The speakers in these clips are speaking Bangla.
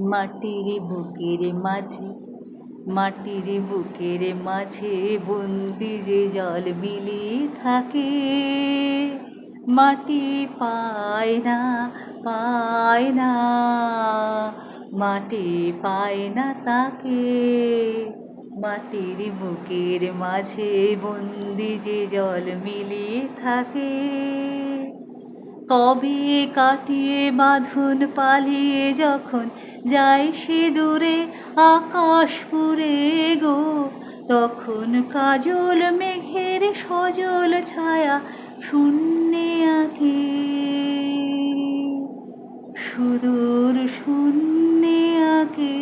মাটির বুকের মাঝে, মাটির বুকের মাঝে বন্দি যে জল বিলি থাকে। মাটি পায় না, পায় না, মাটি পায় না তাকে। মাটির বুকের মাঝে বন্দি যে জল মিলিয়ে থাকে। কবে কাটিয়ে বাঁধন পালিয়ে যখন যায় সে দূরে আকাশপুরে গো, তখন কাজল মেঘের সজল ছায়া শূন্যে আঁকে। সুদূর শূন্যে আঁকে।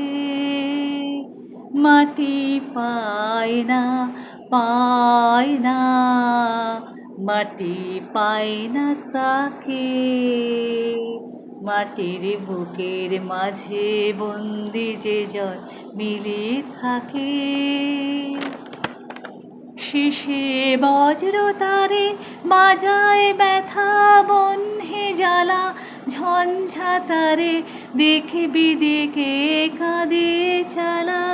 মাটি পায় না, পায় না, মাটি পায় না তাকে। মাটির বুকের মাঝে বন্দি যে জল মিলিয়ে থাকে। শেষে বজ্র তারে বাজায় ব্যথা বহ্নে জ্বালা ঝঞ্ঝা তারে দেখবি দিকে কাঁদে চালা।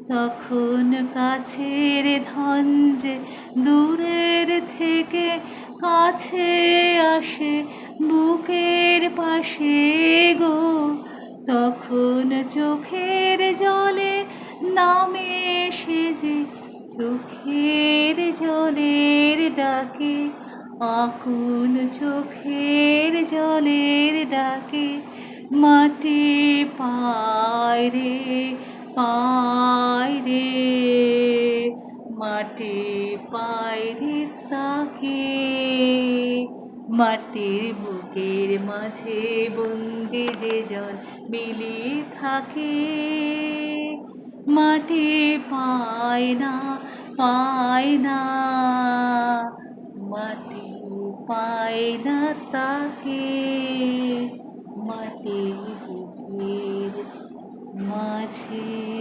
তখন কাছের ধন যে দূরের থেকে কাছে আসে বুকের পাশে গো, তখন চোখের জলে নামে সে যে চোখের জলের ডাকে। আকুল চোখের জলের ডাকে। মাটি পায় রে, পায় রে, মাটি পায় রে তাকে। মাটির বুকের মাঝে বন্দি যে জল মিলিয়ে থাকে। মাটি পায় না, পায় না, মাটি পায় না তাকে। মাটির বুকের মাঝে।